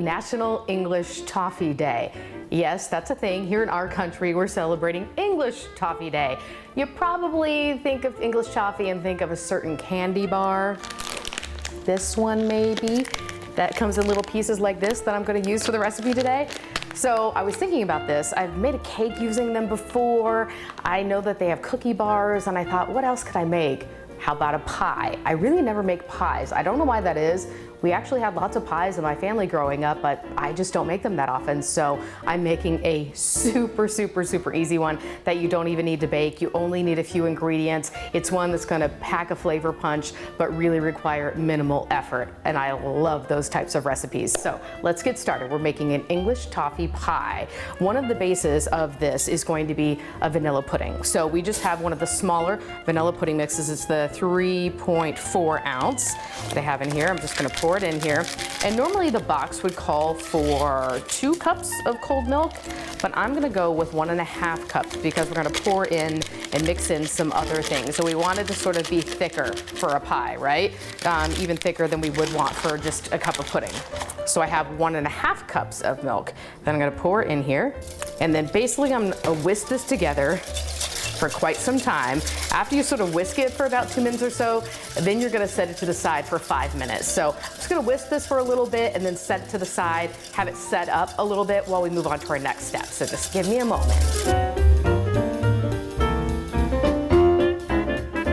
National English Toffee Day. Yes, that's a thing. Here in our country, we're celebrating English Toffee Day. You probably think of English toffee and think of a certain candy bar. This one maybe, that comes in little pieces like this that I'm going to use for the recipe today. So I was thinking about this. I've made a cake using them before. I know that they have cookie bars, and I thought, what else could I make? How about a pie? I really never make pies. I don't know why that is. We actually had lots of pies in my family growing up, but I just don't make them that often. So I'm making a super easy one that you don't even need to bake. You only need a few ingredients. It's one that's gonna pack a flavor punch, but really require minimal effort. And I love those types of recipes. So let's get started. We're making an English toffee pie. One of the bases of this is going to be a vanilla pudding. So we just have one of the smaller vanilla pudding mixes. It's the 3.4 ounce that I have in here. I'm just gonna pour it in here. And normally the box would call for 2 cups of cold milk, but I'm gonna go with 1.5 cups because we're gonna pour in and mix in some other things. So we wanted to sort of be thicker for a pie, right? Even thicker than we would want for just a cup of pudding. So I have 1.5 cups of milk that I'm gonna pour in here. And then basically I'm gonna whisk this together for quite some time. After you sort of whisk it for about 2 minutes or so, then you're gonna set it to the side for 5 minutes. So I'm just gonna whisk this for a little bit and then set it to the side, have it set up a little bit while we move on to our next step. So just give me a moment.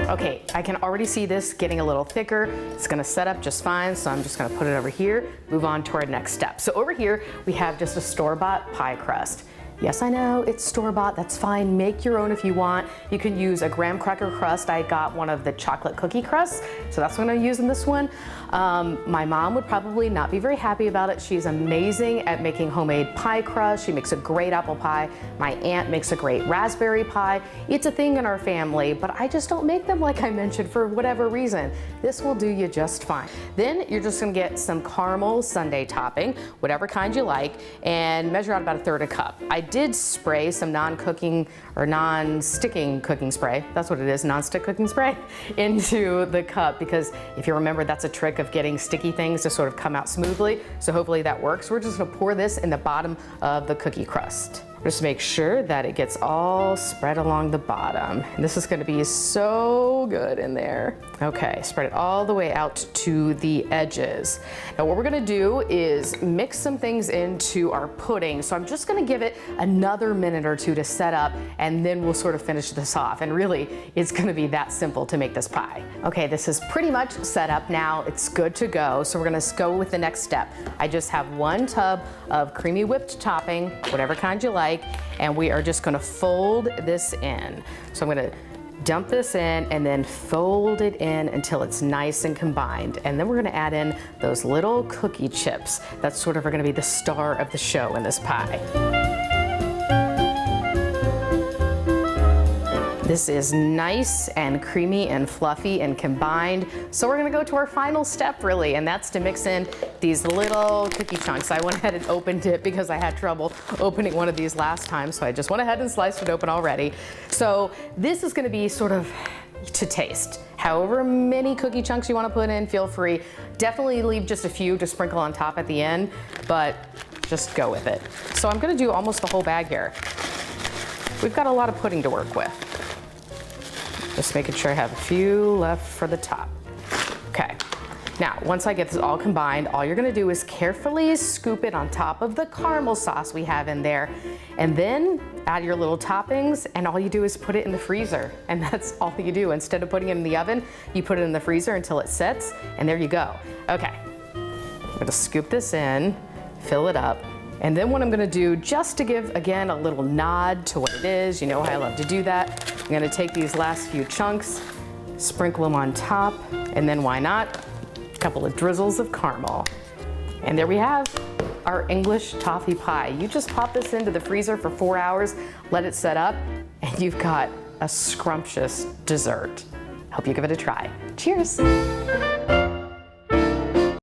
Okay, I can already see this getting a little thicker. It's gonna set up just fine, so I'm just gonna put it over here, move on to our next step. So over here, we have just a store-bought pie crust. Yes, I know, it's store-bought, that's fine. Make your own if you want. You can use a graham cracker crust. I got one of the chocolate cookie crusts, so that's what I'm gonna use in this one. My mom would probably not be very happy about it. She's amazing at making homemade pie crust. She makes a great apple pie. My aunt makes a great raspberry pie. It's a thing in our family, but I just don't make them like I mentioned for whatever reason. This will do you just fine. Then you're just gonna get some caramel sundae topping, whatever kind you like, and measure out about 1/3 cup. I did spray some non-cooking or non-sticking cooking spray, that's what it is, non-stick cooking spray, into the cup because if you remember, that's a trick of getting sticky things to sort of come out smoothly. So hopefully that works. We're just gonna pour this in the bottom of the cookie crust. Just make sure that it gets all spread along the bottom. And this is gonna be so good in there. Okay, spread it all the way out to the edges. Now what we're gonna do is mix some things into our pudding. So I'm just gonna give it another minute or two to set up, and then we'll sort of finish this off. And really, it's gonna be that simple to make this pie. Okay, this is pretty much set up now. It's good to go. So we're gonna go with the next step. I just have 1 tub of creamy whipped topping, whatever kind you like, and we are just gonna fold this in. So I'm gonna dump this in and then fold it in until it's nice and combined. And then we're gonna add in those little cookie chips that sort of are gonna be the star of the show in this pie. This is nice and creamy and fluffy and combined. So we're gonna go to our final step really, and that's to mix in these little cookie chunks. I went ahead and opened it because I had trouble opening one of these last time, so I just went ahead and sliced it open already. So this is gonna be sort of to taste. However many cookie chunks you wanna put in, feel free. Definitely leave just a few to sprinkle on top at the end, but just go with it. So I'm gonna do almost the whole bag here. We've got a lot of pudding to work with. Just making sure I have a few left for the top. Okay, now once I get this all combined, all you're gonna do is carefully scoop it on top of the caramel sauce we have in there, and then add your little toppings, and all you do is put it in the freezer, and that's all you do. Instead of putting it in the oven, you put it in the freezer until it sets, and there you go. Okay, I'm gonna scoop this in, fill it up, and then what I'm gonna do, just to give, again, a little nod to what it is, you know how I love to do that, I'm gonna take these last few chunks, sprinkle them on top, and then why not, a couple of drizzles of caramel. And there we have our English toffee pie. You just pop this into the freezer for 4 hours, let it set up, and you've got a scrumptious dessert. Hope you give it a try. Cheers.